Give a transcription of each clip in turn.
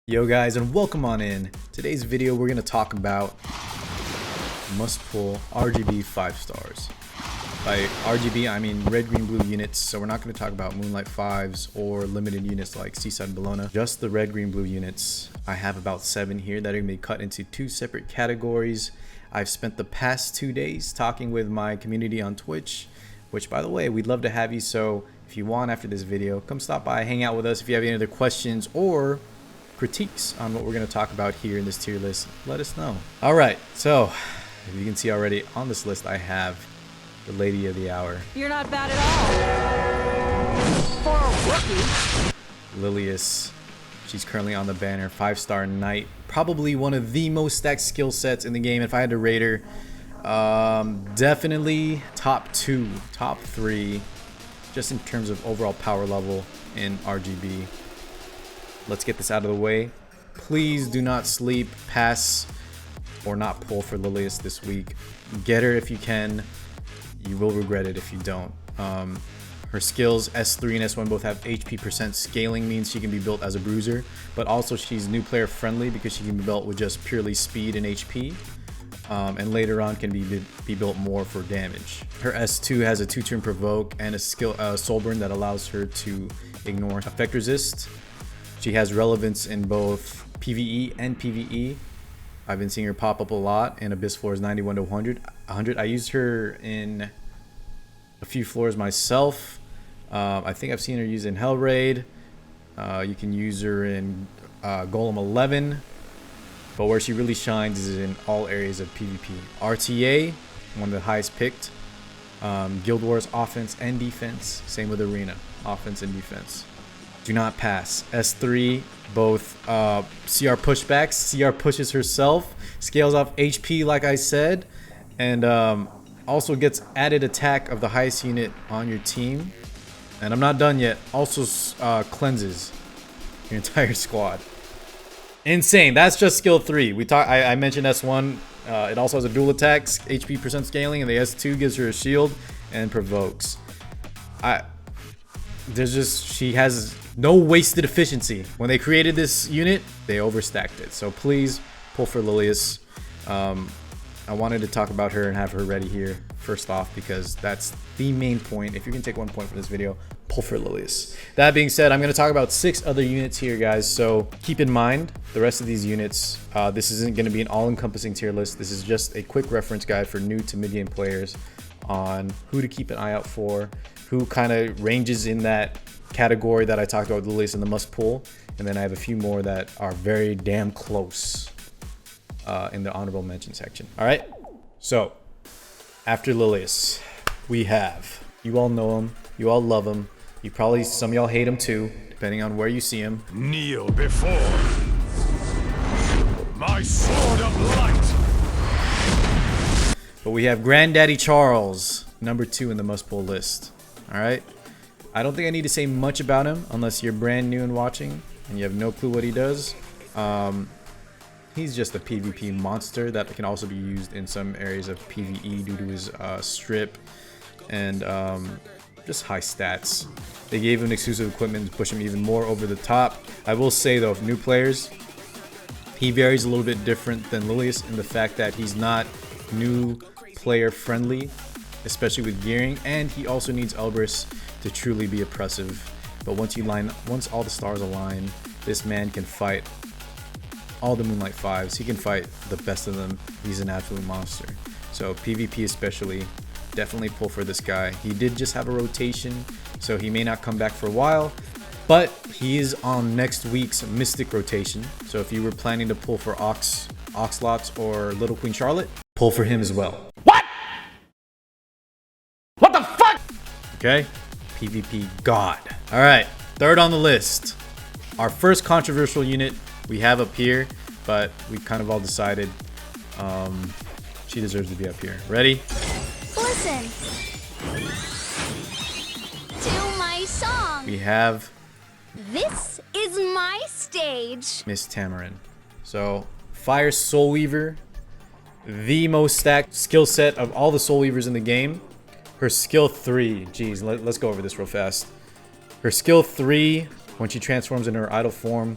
Yo guys, and welcome on in. Today's video we're going to talk about must pull RGB 5 stars. By RGB I mean red, green, blue units, so we're not going to talk about Moonlight 5s or limited units like Seaside and Bologna. Just the red, green, blue units. I have about 7 here that are going to be cut into 2 separate categories. I've spent the past 2 days talking with my community on Twitch, which by the way, we'd love to have you, so if you want after this video, come stop by, hang out with us. If you have any other questions or critiques on what we're going to talk about here in this tier list, let us know. All right, so if you can see already on this list, I have the lady of the hour. You're not bad at all. For a rookie. Lilias. She's currently on the banner. 5-star knight. Probably one of the most stacked skill sets in the game. If I had to rate her, definitely top 2, top 3, just in terms of overall power level in RGB. Let's get this out of the way. Please do not sleep, pass, or not pull for Lilias this week. Get her if you can. You will regret it if you don't. Her skills, S3 and S1, both have HP percent scaling, means she can be built as a bruiser, but also she's new player friendly because she can be built with just purely speed and HP. And later on can be built more for damage. Her S2 has a 2-turn provoke and a skill soul burn that allows her to ignore effect resist. She has relevance in both PvE and PvE. I've been seeing her pop up a lot in Abyss floors 91 to 100. I used her in a few floors myself. I think I've seen her used in Hell Raid. You can use her in Golem 11. But where she really shines is in all areas of PvP. RTA, one of the highest picked. Guild Wars offense and defense. Same with Arena, offense and defense. Do not pass. S3, both CR pushbacks. CR pushes herself, scales off HP like I said, and also gets added attack of the highest unit on your team. And I'm not done yet. Also cleanses your entire squad. Insane. That's just skill 3. I mentioned S1. It also has a dual attack, HP percent scaling, and the S2 gives her a shield and provokes. She has no wasted efficiency. When they created this unit, they overstacked it. So please pull for Lilias. I wanted to talk about her and have her ready here first off because that's the main point. If you can take 1 point from this video, pull for Lilias. That being said, I'm going to talk about 6 other units here, guys. So keep in mind the rest of these units. This isn't going to be an all-encompassing tier list. This is just a quick reference guide for new to mid-game players on who to keep an eye out for, who kind of ranges in that category that I talked about with Lilias in the must pull, and then I have a few more that are very damn close in the honorable mention section. All right, so after Lilias, we have, you all know him, you all love him, some of y'all hate him too, depending on where you see him. Kneel before my sword of light. But we have Granddaddy Charles, number 2 in the must pull list. All right, I don't think I need to say much about him unless you're brand new and watching and you have no clue what he does. He's just a PvP monster that can also be used in some areas of PvE due to his strip and just high stats. They gave him exclusive equipment to push him even more over the top. I will say though, new players, he varies a little bit different than Lilias in the fact that he's not new player friendly, especially with gearing, and he also needs Elbrus to truly be oppressive. But once all the stars align, this man can fight all the Moonlight 5s. He can fight the best of them. He's an absolute monster. So PvP especially, definitely pull for this guy. He did just have a rotation, so he may not come back for a while, but he is on next week's Mystic rotation. So if you were planning to pull for Oxlots or Little Queen Charlotte, pull for him as well. What? What the fuck? Okay, PvP God. All right, third on the list. Our first controversial unit we have up here, but we kind of all decided she deserves to be up here. Ready? Listen to my song. We have This is my stage. Miss Tamron. So Fire Soul Weaver, the most stacked skill set of all the Soul Weavers in the game. Her skill 3, geez, let's go over this real fast. Her skill 3, when she transforms into her idle form,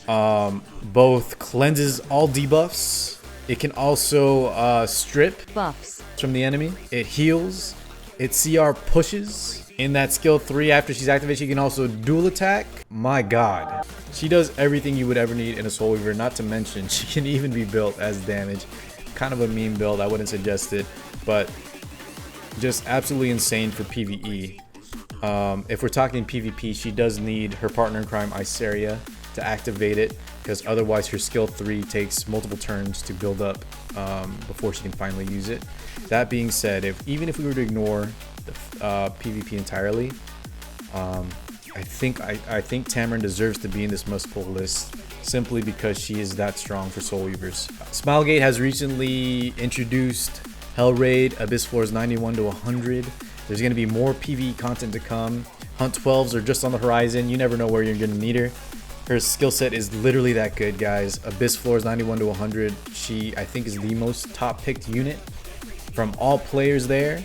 both cleanses all debuffs. It can also strip Buffs. from the enemy. It heals. It CR pushes. In that skill 3, after she's activated, she can also dual attack. My god. She does everything you would ever need in a Soul Weaver, not to mention she can even be built as damage. Kind of a meme build, I wouldn't suggest it, but just absolutely insane for PvE. If we're talking PvP, she does need her partner in crime, Iceria, to activate it, because otherwise her skill 3 takes multiple turns to build up before she can finally use it. That being said, even if we were to ignore the PvP entirely, I think Tamron deserves to be in this must pull list simply because she is that strong for Soul Weavers. Smilegate has recently introduced Hell Raid, Abyss Floors 91 to 100. There's going to be more PvE content to come. Hunt 12s are just on the horizon. You never know where you're going to need her. Her skill set is literally that good, guys. Abyss Floors 91 to 100. She, I think, is the most top picked unit from all players there.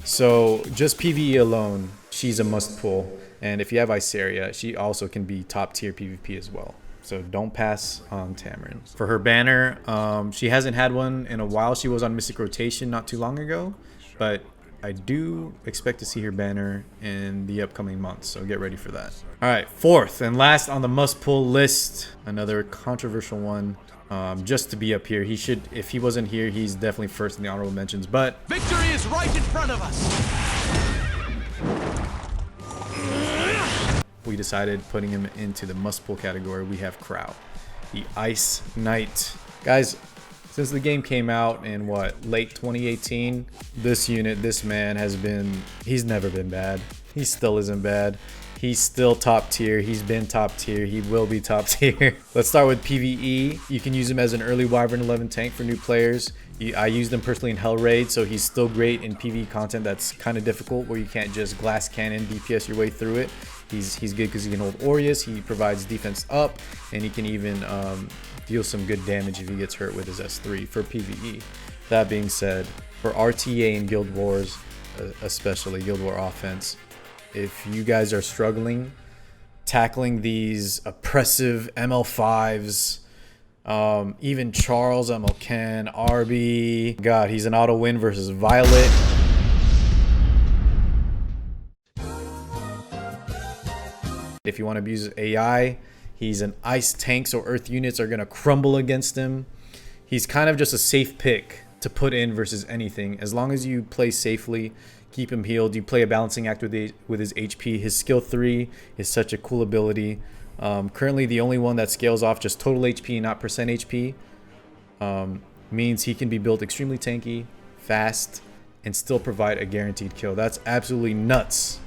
So just PvE alone, she's a must pull. And if you have Iceria, she also can be top tier PvP as well. So don't pass on Tamron. For her banner, she hasn't had one in a while. She was on Mystic Rotation not too long ago, but I do expect to see her banner in the upcoming months, so get ready for that. All right, fourth and last on the must pull list, another controversial one. Just to be up here, he should, if he wasn't here, he's definitely first in the honorable mentions, but Victory is right in front of us. we decided putting him into the must pull category. We have Crow, the Ice Knight. Guys, since the game came out in what, late 2018, this unit, this man has been, he's never been bad. He still isn't bad. He's still top tier. He's been top tier. He will be top tier. Let's start with PvE. You can use him as an early Wyvern 11 tank for new players. I used him personally in Hell Raid, so he's still great in PvE content that's kind of difficult, where you can't just glass cannon DPS your way through it. He's good because he can hold Aureus, he provides defense up, and he can even deal some good damage if he gets hurt with his S3 for PvE. That being said, for RTA and Guild Wars, especially Guild War offense, if you guys are struggling tackling these oppressive ML5s, even Charles, ML RB, God, he's an auto win versus Violet. If you want to abuse AI, he's an ice tank, so earth units are going to crumble against him. He's kind of just a safe pick to put in versus anything. As long as you play safely, keep him healed, you play a balancing act with his HP. His skill 3 is such a cool ability. Currently, the only one that scales off just total HP, not percent HP, means he can be built extremely tanky, fast, and still provide a guaranteed kill. That's absolutely nuts,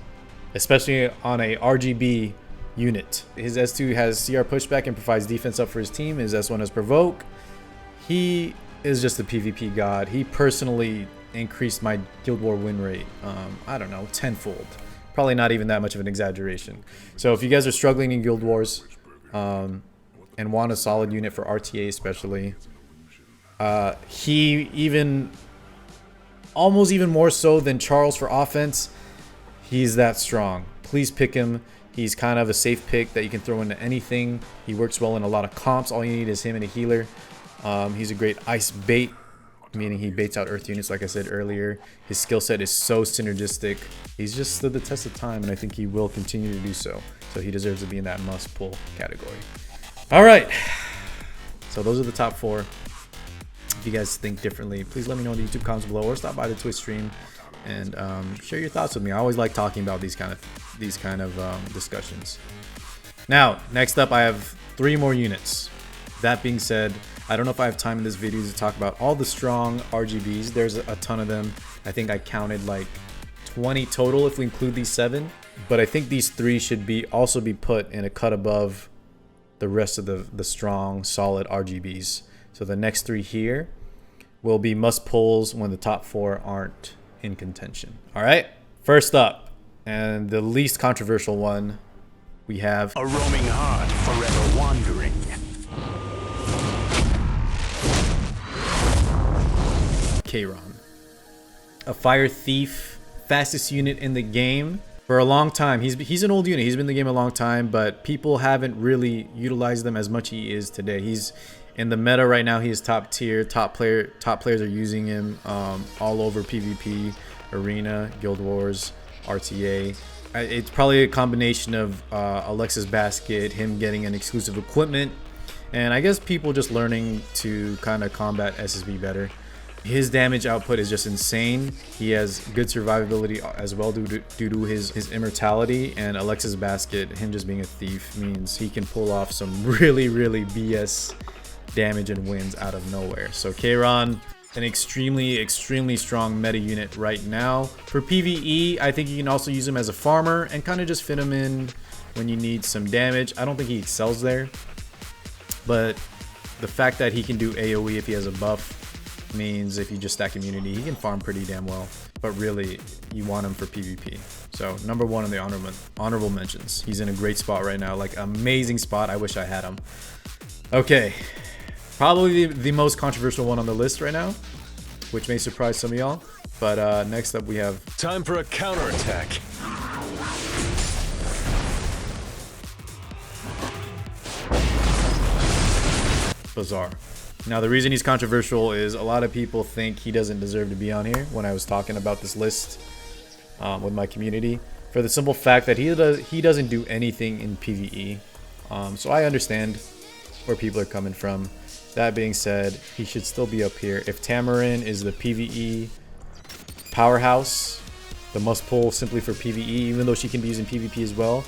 especially on a RGB unit. His S2 has CR pushback and provides defense up for his team. His S1 has provoke. He is just a PvP god. He personally increased my Guild War win rate, I don't know, tenfold. Probably not even that much of an exaggeration. So if you guys are struggling in Guild Wars and want a solid unit for RTA especially, he almost even more so than Charles for offense, he's that strong. Please pick him. He's kind of a safe pick that you can throw into anything. He works well in a lot of comps. All you need is him and a healer. He's a great ice bait, meaning he baits out earth units like I said earlier. His skill set is so synergistic. He's just stood the test of time, and I think he will continue to do so. So he deserves to be in that must pull category. All right, so those are the top 4. If you guys think differently, please let me know in the YouTube comments below, or stop by the Twitch stream and share your thoughts with me. I always like talking about these kind of discussions. Now, next up, I have 3 more units. That being said, I don't know if I have time in this video to talk about all the strong RGBs. There's a ton of them. I think I counted like 20 total if we include these 7. But I think these 3 should also be put in a cut above the rest of the strong, solid RGBs. So the next 3 here will be must pulls when the top 4 aren't in contention. All right, first up, and the least controversial one, we have A roaming heart, forever wandering. Tamron, a fire thief, fastest unit in the game. For a long time, he's an old unit. He's been in the game a long time, but people haven't really utilized them as much as he is today. He's in the meta right now. He is top tier. Top players are using him all over PvP, Arena, Guild Wars, RTA. It's probably a combination of Alexa's basket, him getting an exclusive equipment, and I guess people just learning to kind of combat SSB better. His damage output is just insane. He has good survivability as well due to his immortality, and Alexa's basket, him just being a thief, means he can pull off some really BS damage and wins out of nowhere. So Kayron, an extremely strong meta unit right now. For PvE, I think you can also use him as a farmer and kind of just fit him in when you need some damage. I don't think he excels there, but the fact that he can do AoE if he has a buff means if you just stack immunity, he can farm pretty damn well. But really, you want him for PvP. So number 1 in the honorable mentions. He's in a great spot right now, like amazing spot. I wish I had him. Okay, probably the most controversial one on the list right now, which may surprise some of y'all. But next up we have Time for a counterattack. Bazaar. Now, the reason he's controversial is a lot of people think he doesn't deserve to be on here when I was talking about this list with my community, for the simple fact that he doesn't do anything in PvE. So I understand where people are coming from. That being said, he should still be up here. If Tamron is the PvE powerhouse, the must pull simply for PvE, even though she can be used in PvP as well,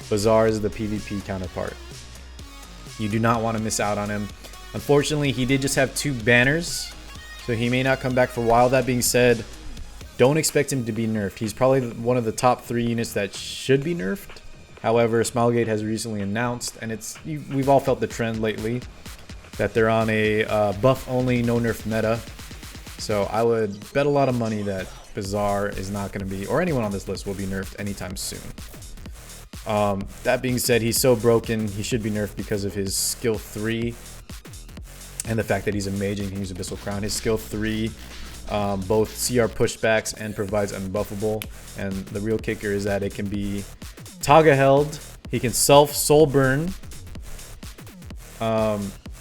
Bazaar is the PvP counterpart. You do not want to miss out on him. Unfortunately, he did just have 2 banners, so he may not come back for a while. That being said, don't expect him to be nerfed. He's probably one of the top 3 units that should be nerfed. However, Smilegate has recently announced, and we've all felt the trend lately, that they're on a buff-only, no-nerf meta. So I would bet a lot of money that Bazaar is not going to be, or anyone on this list will be nerfed anytime soon. That being said, he's so broken, he should be nerfed because of his skill 3. And the fact that he's a mage and can use Abyssal Crown. His skill 3 both CR pushbacks and provides unbuffable. And the real kicker is that it can be Taga held. He can soul burn.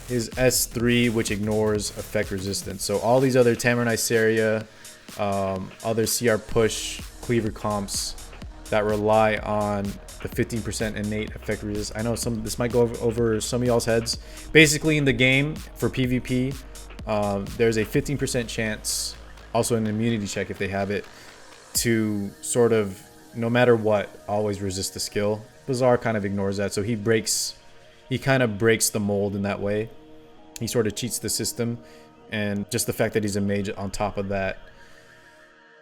His S3, which ignores effect resistance. So all these other Tamron Iceria, other CR push cleaver comps that rely on the 15% innate effect resist. I know this might go over some of y'all's heads. Basically, in the game for PvP, there's a 15% chance, also an immunity check if they have it, to sort of, no matter what, always resist the skill. Bazaar kind of ignores that, so he kind of breaks the mold in that way. He sort of cheats the system, and just the fact that he's a mage on top of that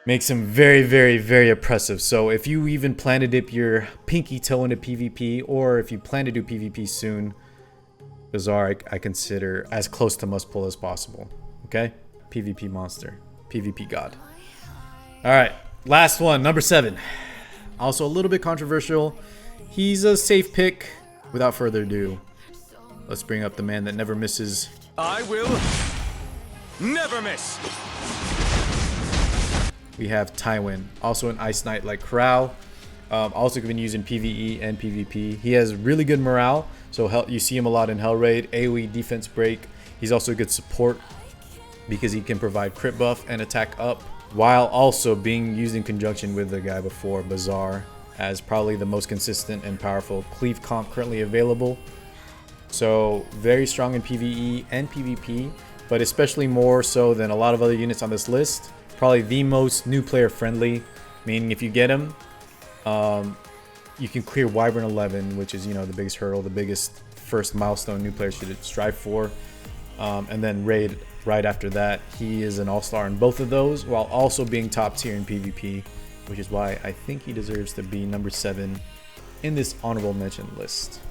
makes him very oppressive. So if you even plan to dip your pinky toe into PvP, or if you plan to do PvP soon, Bazaar I consider as close to must pull as possible. Okay? PvP monster. PvP god. Alright, last one, number 7. Also a little bit controversial. He's a safe pick. Without further ado, let's bring up the man that never misses. I will never miss. We have Tywin, also an Ice Knight like Crow. Also been used in PvE and PvP. He has really good morale, so you see him a lot in Hell Raid, AoE, defense break. He's also a good support because he can provide crit buff and attack up, while also being used in conjunction with the guy before, Bazaar, as probably the most consistent and powerful cleave comp currently available. So very strong in PvE and PvP, but especially more so than a lot of other units on this list. Probably the most new player friendly, meaning if you get him, you can clear Wyvern 11, which is, the biggest hurdle, the biggest first milestone new players should strive for. And then Raid right after that. He is an all-star in both of those, while also being top tier in PvP, which is why I think he deserves to be number 7 in this honorable mention list.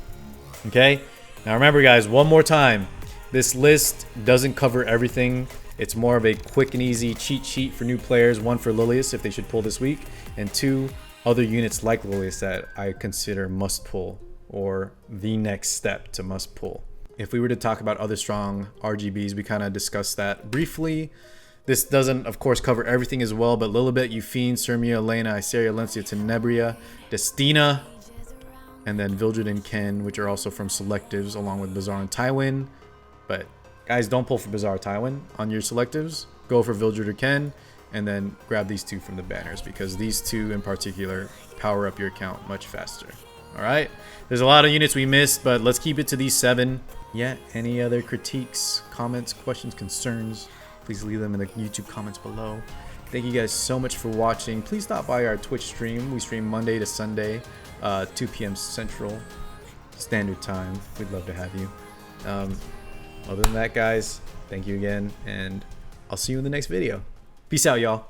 Okay, now remember guys, one more time, this list doesn't cover everything. It's more of a quick and easy cheat sheet for new players. 1 for Lilias if they should pull this week, and 2 other units like Lilias that I consider must pull, or the next step to must pull. If we were to talk about other strong RGBs, we kind of discussed that briefly. This doesn't, of course, cover everything as well, but Lilibet, Euphine, Sirmia, Elena, Iseria, Lencia, Tenebria, Destina, and then Vildred and Ken, which are also from selectives, along with Bazaar and Tywin. But guys, don't pull for Bazaar or Tywin on your selectives. Go for Vildred or Ken, and then grab these two from the banners, because these two in particular power up your account much faster. Alright, there's a lot of units we missed, but let's keep it to these 7. Yeah, any other critiques, comments, questions, concerns, please leave them in the YouTube comments below. Thank you guys so much for watching. Please stop by our Twitch stream. We stream Monday to Sunday, 2 p.m. Central Standard Time. We'd love to have you. Other than that, guys, thank you again, and I'll see you in the next video. Peace out, y'all.